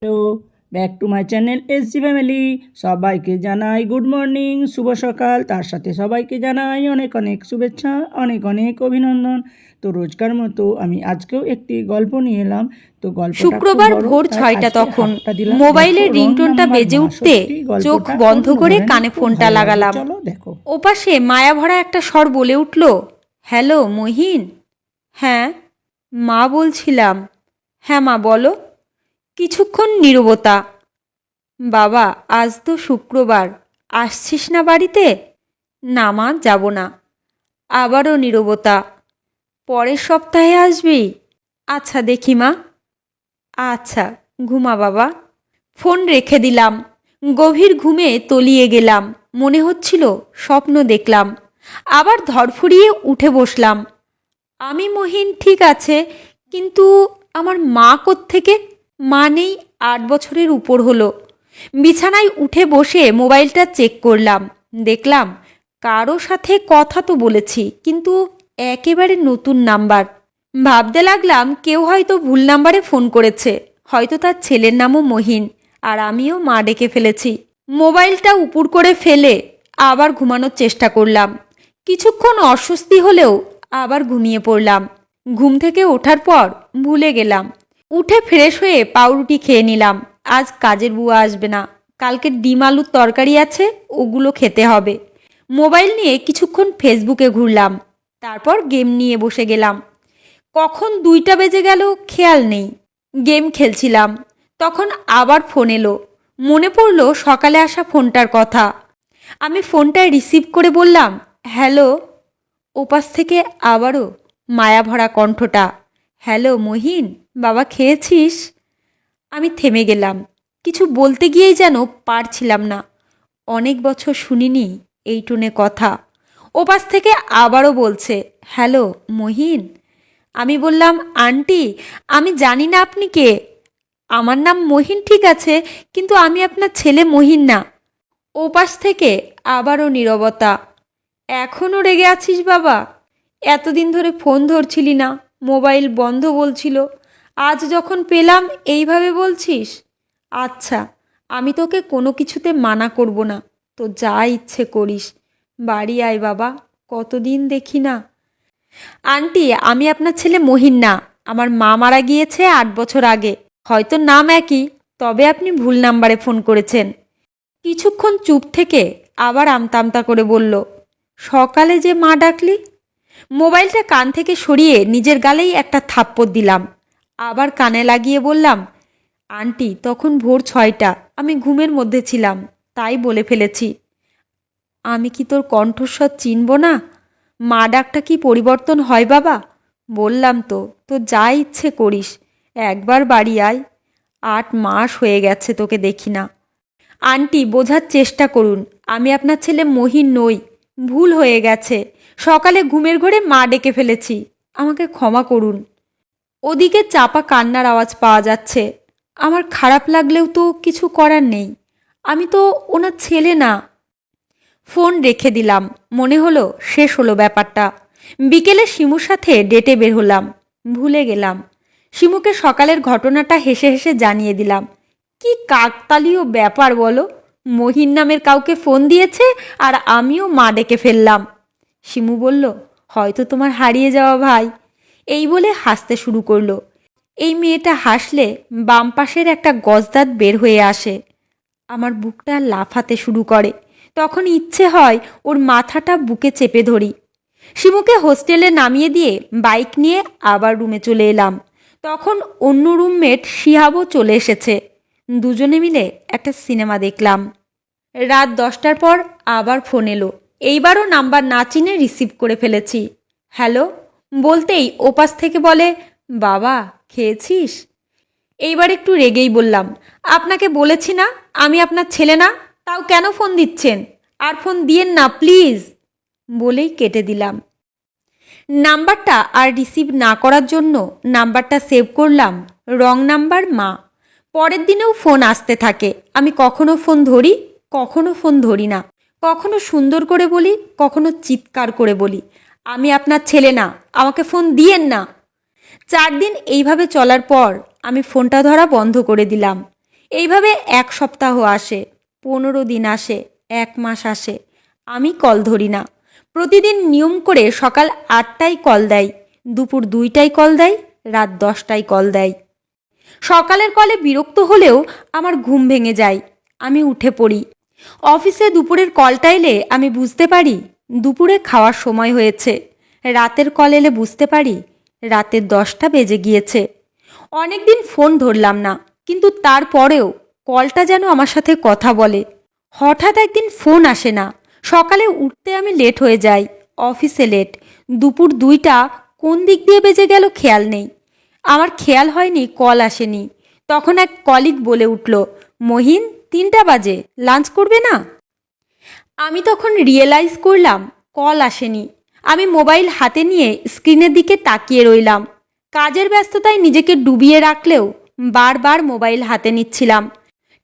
Hello, back to my channel SG family. সবাইকে জানাই good morning, শুভ সকাল। তার সাথে সবাইকে জানাই অনেক অনেক শুভেচ্ছা, অনেক অনেক অভিনন্দন। তো রোজকার মতো আমি আজকেও একটি গল্প নিয়ে এলাম। তো গল্পটা শুক্রবার ভোর 6টা তখন মোবাইলের রিংটোনটা বেজে উঠতে চোখ বন্ধ করে কানে ফোনটা লাগালাম। চলো দেখো। ওপাশে মায়াভরা একটা স্বর বলে উঠল, হ্যালো মহিন। হ্যাঁ মা বলছিলাম। হ্যাঁ মা বলো। কিছুক্ষণ নীরবতা। বাবা আজ তো শুক্রবার, আসছিস না বাড়িতে? না মা যাব না। আবারও নীরবতা। পরের সপ্তাহে আসবি? আচ্ছা দেখি মা। আচ্ছা ঘুমা বাবা। ফোন রেখে দিলাম। গভীর ঘুমে তলিয়ে গেলাম। মনে হচ্ছিল স্বপ্ন দেখলাম। আবার ধরফুরিয়ে উঠে বসলাম। আমি মহিন ঠিক আছে, কিন্তু আমার মা কোত্থেকে? মা নেই 8 বছরের উপর হলো। বিছানায় উঠে বসে মোবাইলটা চেক করলাম। দেখলাম কারো সাথে কথা তো বলেছি, কিন্তু একেবারে নতুন নাম্বার। ভাবতে লাগলাম কেউ হয়তো ভুল নাম্বারে ফোন করেছে। হয়তো তার ছেলের নামও মহিন, আর আমিও মা ডেকে ফেলেছি। মোবাইলটা উপুর করে ফেলে আবার ঘুমানোর চেষ্টা করলাম। কিছুক্ষণ অস্বস্তি হলেও আবার ঘুমিয়ে পড়লাম। ঘুম থেকে ওঠার পর ভুলে গেলাম। উঠে ফ্রেশ হয়ে পাউরুটি খেয়ে নিলাম। আজ কাজের বুয়া আসবে না। কালকে ডিম আলুর তরকারি আছে, ওগুলো খেতে হবে। মোবাইল নিয়ে কিছুক্ষণ ফেসবুকে ঘুরলাম। তারপর গেম নিয়ে বসে গেলাম। কখন 2টা বেজে গেল খেয়াল নেই। গেম খেলছিলাম, তখন আবার ফোন এলো। মনে পড়ল সকালে আসা ফোনটার কথা। আমি ফোনটা রিসিভ করে বললাম, হ্যালো। ওপাশ থেকে আবারও মায়াভরা কণ্ঠটা, হ্যালো মহিন, বাবা খেয়েছিস? আমি থেমে গেলাম। কিছু বলতে গিয়েই যেন পারছিলাম না। অনেক বছর শুনিনি এই টোনে কথা। ওপাশ থেকে আবারও বলছে, হ্যালো মহিন। আমি বললাম, আন্টি আমি জানি না আপনি কে। আমার নাম মহিন ঠিক আছে, কিন্তু আমি আপনার ছেলে মহিন না। ওপাশ থেকে আবারও নীরবতা। এখনও রেগে আছিস বাবা? এতদিন ধরে ফোন ধরছিলি না, মোবাইল বন্ধ বলছিল, আজ যখন পেলাম এইভাবে বলছিস? আচ্ছা, আমি তোকে কোনো কিছুতে মানা করব না, তো যা ইচ্ছে করিস। বাড়ি আয় বাবা, কতদিন দেখি না। আন্টি আমি আপনার ছেলে মহিন না। আমার মা মারা গিয়েছে 8 বছর আগে। হয়তো নাম একই, তবে আপনি ভুল নাম্বারে ফোন করেছেন। কিছুক্ষণ চুপ থেকে আবার আমতা আমতা করে বলল, সকালে যে মা ডাকলি। মোবাইলটা কান থেকে সরিয়ে নিজের গালেই একটা থাপ্পড় দিলাম। আবার কানে লাগিয়ে বললাম, আন্টি তখন ভোর 6টা, আমি ঘুমের মধ্যে ছিলাম, তাই বলে ফেলেছি। আমি কি তোর কণ্ঠস্বর চিনব না? মা ডাকটা কি পরিবর্তন হয় বাবা? বললাম তো, তো যা ইচ্ছে করিস। একবার বাড়ি আয়। 8 মাস হয়ে গেছে তোকে দেখি না। আন্টি বোঝার চেষ্টা করুন, আমি আপনার ছেলে মহিন নই। ভুল হয়ে গেছে। সকালে ঘুমের ঘোরে মা ডেকে ফেলেছি, আমাকে ক্ষমা করুন। ওদিকে চাপা কান্নার আওয়াজ পাওয়া যাচ্ছে। আমার খারাপ লাগলেও তো কিছু করার নেই। আমি তো ওনার ছেলে না। ফোন রেখে দিলাম। মনে হলো শেষ হলো ব্যাপারটা। বিকেলে শিমুর সাথে ডেটে বের হলাম। ভুলে গেলাম। শিমুকে সকালের ঘটনাটা হেসে হেসে জানিয়ে দিলাম। কি কাকতালীয় ব্যাপার বলো। মহিন নামের কাউকে ফোন দিয়েছে, আর আমিও মা ডেকে ফেললাম। শিমু বলল, হয়তো তোমার হারিয়ে যাওয়া ভাই। এই বলে হাসতে শুরু করলো। এই মেয়েটা হাসলে বাম পাশের একটা গজদাঁত বের হয়ে আসে। আমার বুকটা লাফাতে শুরু করে। তখন ইচ্ছে হয় ওর মাথাটা বুকে চেপে ধরি। শিমুকে হোস্টেলে নামিয়ে দিয়ে বাইক নিয়ে আবার রুমে চলে এলাম। তখন অন্য রুমমেট শিহাবও চলে এসেছে। দুজনে মিলে একটা সিনেমা দেখলাম। রাত 10টার পর আবার ফোন এলো। এইবারও নাম্বার না চিনে রিসিভ করে ফেলেছি। হ্যালো বলতেই ওপাশ থেকে বলে, বাবা খেয়েছিস? এইবার একটু রেগেই বললাম, আপনাকে বলেছি না আমি আপনার ছেলে না, তাও কেন ফোন দিচ্ছেন? আর ফোন দিয়েন না প্লিজ। বলেই কেটে দিলাম। নাম্বারটা আর রিসিভ না করার জন্য নাম্বারটা সেভ করলাম রং নাম্বার মা। পরের দিনেও ফোন আসতে থাকে। আমি কখনো ফোন ধরি, কখনো ফোন ধরি না। কখনো সুন্দর করে বলি, কখনো চিৎকার করে বলি, আমি আপনার ছেলে না, আমাকে ফোন দিয়েন না। 4 দিন এইভাবে চলার পর আমি ফোনটা ধরা বন্ধ করে দিলাম। এইভাবে 1 সপ্তাহ আসে, 15 দিন আসে, 1 মাস আসে, আমি কল ধরি না। প্রতিদিন নিয়ম করে সকাল 8টায় কল দেয়, দুপুর 2টায় কল দেয়, রাত 10টায় কল দেয়। সকালের কলে বিরক্ত হলেও আমার ঘুম ভেঙে যায়, আমি উঠে পড়ি। অফিসে দুপুরের কলটা এলে আমি বুঝতে পারি দুপুরে খাওয়ার সময় হয়েছে। রাতের কল এলে বুঝতে পারি রাতের 10টা বেজে গিয়েছে। অনেকদিন ফোন ধরলাম না, কিন্তু তারপরেও কলটা যেন আমার সাথে কথা বলে। হঠাৎ একদিন ফোন আসে না, সকালে উঠতে আমি লেট হয়ে যাই, অফিসে লেট, দুপুর 2টা কোন দিক দিয়ে বেজে গেল খেয়াল নেই। আমার খেয়াল হয়নি কল আসেনি। তখন এক কলিগ বলে উঠল, মহিন 3টা বাজে, লাঞ্চ করবে না? আমি তখন রিয়েলাইজ করলাম কল আসেনি। আমি মোবাইল হাতে নিয়ে স্ক্রিনের দিকে তাকিয়ে রইলাম। কাজের ব্যস্ততায় নিজেকে ডুবিয়ে রাখলেও বারবার মোবাইল হাতে নিচ্ছিলাম।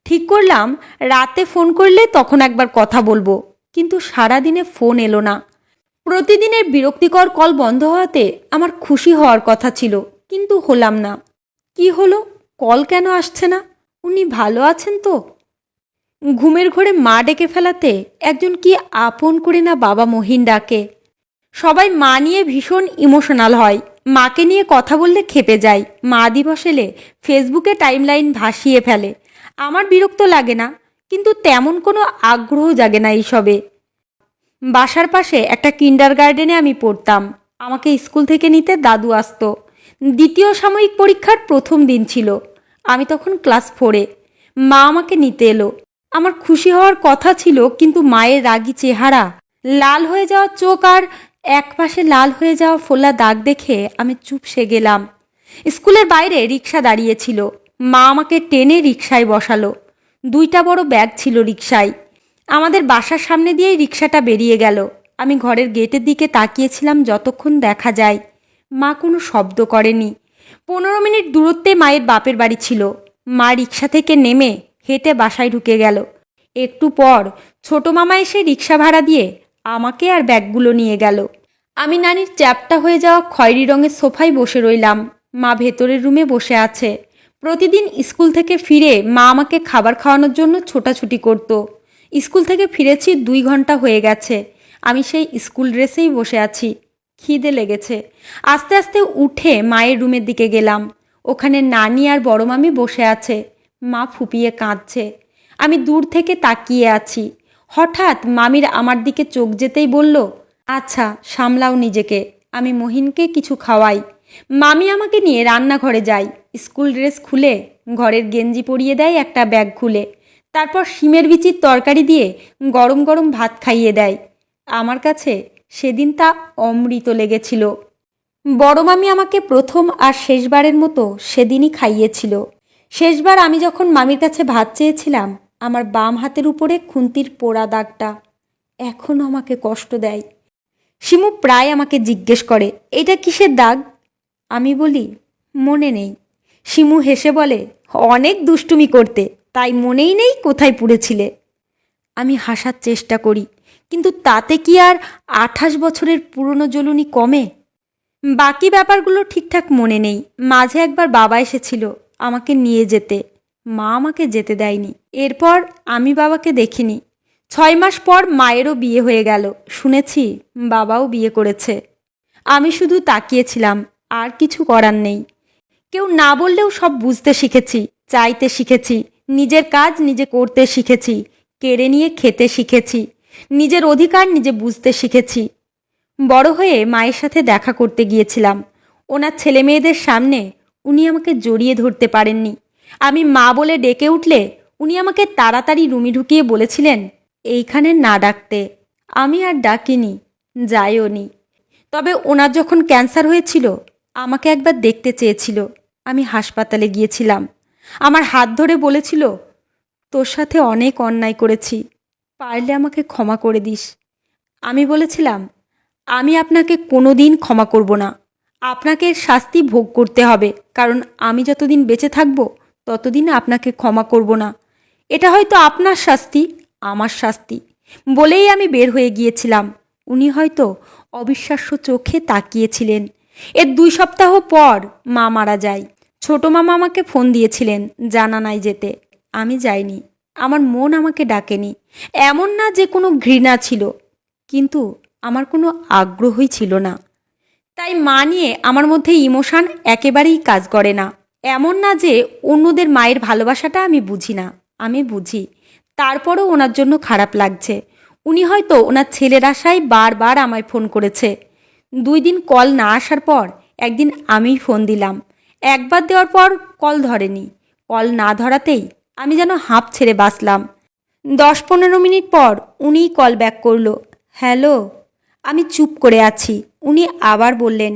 ঠিক করলাম রাতে ফোন করলে তখন একবার কথা বলবো, কিন্তু সারাদিনে ফোন এলো না। প্রতিদিনের বিরক্তিকর কল বন্ধ হওয়াতে আমার খুশি হওয়ার কথা ছিল, কিন্তু হলাম না। কি হলো, কল কেন আসছে না? উনি ভালো আছেন তো? ঘুমের ঘোরে মা ডেকে ফেলাতে একজন কি আপন করে না বাবা মহিন ডাকে। সবাই মা নিয়ে ভীষণ ইমোশনাল হয়, মাকে নিয়ে কথা বললে ক্ষেপে যায়, মা দিবস এলে ফেসবুকে টাইমলাইন ভাসিয়ে ফেলে। আমার বিরক্ত লাগে না, কিন্তু তেমন কোনো আগ্রহ জাগে না এইসবে। বাসার পাশে একটা কিন্ডারগার্ডেনে আমি পড়তাম। আমাকে স্কুল থেকে নিতে দাদু আসতো। দ্বিতীয় সাময়িক পরীক্ষার প্রথম দিন ছিল, আমি তখন ক্লাস 4-এ। মা আমাকে নিতে এলো। আমার খুশি হওয়ার কথা ছিল, কিন্তু মায়ের রাগী চেহারা, লাল হয়ে যাওয়া চোখ আর একপাশে লাল হয়ে যাওয়া ফোলা দাগ দেখে আমি চুপসে গেলাম। স্কুলের বাইরে রিক্সা দাঁড়িয়েছিল, মা আমাকে টেনে রিক্সায় বসালো। 2টা বড় ব্যাগ ছিল রিক্সায়। আমাদের বাসার সামনে দিয়েই রিক্সাটা বেরিয়ে গেল। আমি ঘরের গেটের দিকে তাকিয়েছিলাম যতক্ষণ দেখা যায়। মা কোনো শব্দ করেনি। 15 মিনিট দূরত্বে মায়ের বাপের বাড়ি ছিল। মা রিক্সা থেকে নেমে হেঁটে বাসায় ঢুকে গেল। একটু পর ছোট মামা এসে রিক্সা ভাড়া দিয়ে আমাকে আর ব্যাগগুলো নিয়ে গেল। আমি নানির চ্যাপ্টা হয়ে যাওয়া খয়েরি রঙের সোফায় বসে রইলাম। মা ভেতরের রুমে বসে আছে। প্রতিদিন স্কুল থেকে ফিরে মা আমাকে খাবার খাওয়ানোর জন্য ছোটাছুটি করতো। স্কুল থেকে ফিরেছি 2 ঘন্টা হয়ে গেছে। আমি সেই স্কুল ড্রেসেই বসে আছি। খিদে লেগেছে। আস্তে আস্তে উঠে মায়ের রুমের দিকে গেলাম। ওখানে নানি আর বড় মামি বসে আছে। মা ফুপিয়ে কাঁদছে। আমি দূর থেকে তাকিয়ে আছি। হঠাৎ মামির আমার দিকে চোখ যেতেই বলল, আচ্ছা সামলাও নিজেকে, আমি মহিনকে কিছু খাওয়াই। মামি আমাকে নিয়ে রান্নাঘরে যায়। স্কুল ড্রেস খুলে ঘরের গেঞ্জি পরিয়ে দেয় একটা ব্যাগ খুলে। তারপর শিমের বিচির তরকারি দিয়ে গরম গরম ভাত খাইয়ে দেয়। আমার কাছে সেদিন তা অমৃত লেগেছিল। বড় মামি আমাকে প্রথম আর শেষবারের মতো সেদিনই খাইয়েছিল। শেষবার আমি যখন মামির কাছে ভাত চেয়েছিলাম, আমার বাম হাতের উপরে খুন্তির পোড়া দাগটা এখনও আমাকে কষ্ট দেয়। শিমু প্রায় আমাকে জিজ্ঞেস করে, এটা কিসের দাগ? আমি বলি, মনে নেই। শিমু হেসে বলে, অনেক দুষ্টুমি করতে, তাই মনেই নেই কোথায় পুড়েছিলে। আমি হাসার চেষ্টা করি, কিন্তু তাতে কি আর 28 বছরের পুরনো জ্বলুনি কমে? বাকি ব্যাপারগুলো ঠিকঠাক মনে নেই। মাঝে একবার বাবা এসেছিল আমাকে নিয়ে যেতে, মা আমাকে যেতে দেয়নি। এরপর আমি বাবাকে দেখিনি। 6 মাস পর মায়েরও বিয়ে হয়ে গেল। শুনেছি বাবাও বিয়ে করেছে। আমি শুধু তাকিয়েছিলাম, আর কিছু করার নেই। কেউ না বললেও সব বুঝতে শিখেছি, চাইতে শিখেছি, নিজের কাজ নিজে করতে শিখেছি, কেড়ে নিয়ে খেতে শিখেছি, নিজের অধিকার নিজে বুঝতে শিখেছি। বড় হয়ে মায়ের সাথে দেখা করতে গিয়েছিলাম। ওনার ছেলে মেয়েদের সামনে উনি আমাকে জড়িয়ে ধরতে পারেননি। আমি মা বলে ডেকে উঠলে উনি আমাকে তাড়াতাড়ি রুমে ঢুকিয়ে বলেছিলেন এইখানে না ডাকতে। আমি আর ডাকিনি, যাইও নি। তবে ওনার যখন ক্যান্সার হয়েছিল আমাকে একবার দেখতে চেয়েছিল। আমি হাসপাতালে গিয়েছিলাম। আমার হাত ধরে বলেছিল, তোর সাথে অনেক অন্যায় করেছি, পারলে আমাকে ক্ষমা করে দিস। আমি বলেছিলাম, আমি আপনাকে কোনো দিন ক্ষমা করব না। আপনাকে শাস্তি ভোগ করতে হবে, কারণ আমি যতদিন বেঁচে থাকব ততদিন আপনাকে ক্ষমা করব না। এটা হয়তো আপনার শাস্তি, আমার শাস্তি বলেই আমি বের হয়ে গিয়েছিলাম। উনি হয়তো অবিশ্বাস্য চোখে তাকিয়েছিলেন। এর 2 সপ্তাহ পর মা মারা যায়। ছোট মামা আমাকে ফোন দিয়েছিলেন জানানায় যেতে। আমি যাইনি, আমার মন আমাকে ডাকেনি। এমন না যে কোনো ঘৃণা ছিল, কিন্তু আমার কোনো আগ্রহই ছিল না। তাই মা নিয়ে আমার মধ্যে ইমোশন একেবারেই কাজ করে না। এমন না যে অন্যদের মায়ের ভালোবাসাটা আমি বুঝি না, আমি বুঝি। তারপরও ওনার জন্য খারাপ লাগছে। উনি হয়তো ওনার ছেলের আশায় বারবার আমায় ফোন করেছে। 2 দিন কল না আসার পর একদিন আমিই ফোন দিলাম। একবার দেওয়ার পর কল ধরেনি। কল না ধরাতেই আমি যেন হাঁপ ছেড়ে বাঁচলাম। 10-15 মিনিট পর উনিই কল ব্যাক করলো। হ্যালো। আমি চুপ করে আছি। উনি আবার বললেন,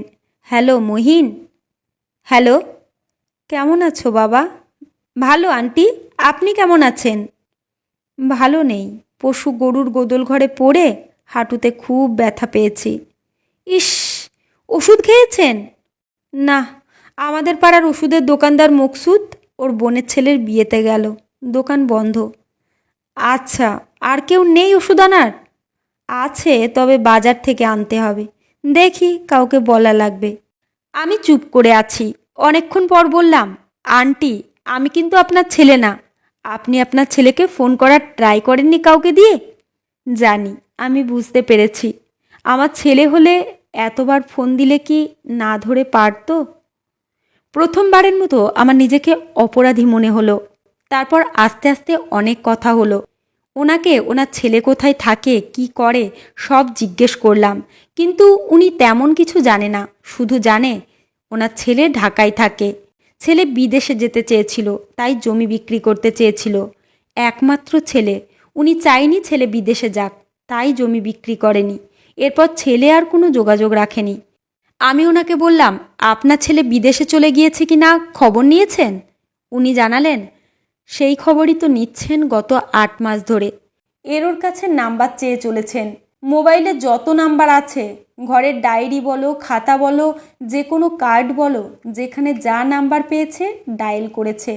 হ্যালো মহিন। হ্যালো। কেমন আছো বাবা? ভালো আন্টি, আপনি কেমন আছেন? ভালো নেই, পশু গরুর গোদল ঘরে পড়ে হাঁটুতে খুব ব্যথা পেয়েছি। ইস, ওষুধ খেয়েছেন? না, আমাদের পাড়ার ওষুধের দোকানদার মকসুদ ওর বোনের ছেলের বিয়েতে গেল, দোকান বন্ধ। আচ্ছা, আর কেউ নেই ওষুধ আনার? আছে, তবে বাজার থেকে আনতে হবে। দেখি, কাউকে বলা লাগবে। আমি চুপ করে আছি। অনেকক্ষণ পর বললাম, আন্টি, আমি কিন্তু আপনার ছেলে না। আপনি আপনার ছেলেকে ফোন করার ট্রাই করেননি কাউকে দিয়ে? জানি, আমি বুঝতে পেরেছি। আমার ছেলে হলে এতবার ফোন দিলে কি না ধরে পারতো? প্রথমবারের মতো আমার নিজেকে অপরাধী মনে হলো। তারপর আস্তে আস্তে অনেক কথা হলো। ওনাকে ওনার ছেলে কোথায় থাকে, কি করে, সব জিজ্ঞেস করলাম। কিন্তু উনি তেমন কিছু জানে না, শুধু জানে ওনার ছেলে ঢাকায় থাকে। ছেলে বিদেশে যেতে চেয়েছিল, তাই জমি বিক্রি করতে চেয়েছিল। একমাত্র ছেলে, উনি চায়নি ছেলে বিদেশে যাক, তাই জমি বিক্রি করেনি। এরপর ছেলে আর কোনো যোগাযোগ রাখেনি। আমি ওনাকে বললাম, আপনার ছেলে বিদেশে চলে গিয়েছে কি না খবর নিয়েছেন? উনি জানালেন, সেই খবরই তো নিচ্ছেন গত 8 মাস ধরে। ওর কাছে নাম্বার চেয়ে চলেছেন। মোবাইলে যত নাম্বার আছে, ঘরের ডায়েরি বলো, খাতা বলো, যে কোনো কার্ড বলো, যেখানে যা নাম্বার পেয়েছে ডায়াল করেছে,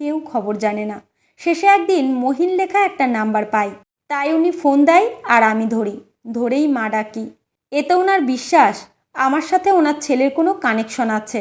কেউ খবর জানে না। শেষে একদিন মহিন লেখা একটা নাম্বার পাই, তাই উনি ফোন দেয় আর আমি ধরি। ধরেই মা ডাকি। এতে ওনার বিশ্বাস আমার সাথে ওনার ছেলের কোনো কানেকশন আছে।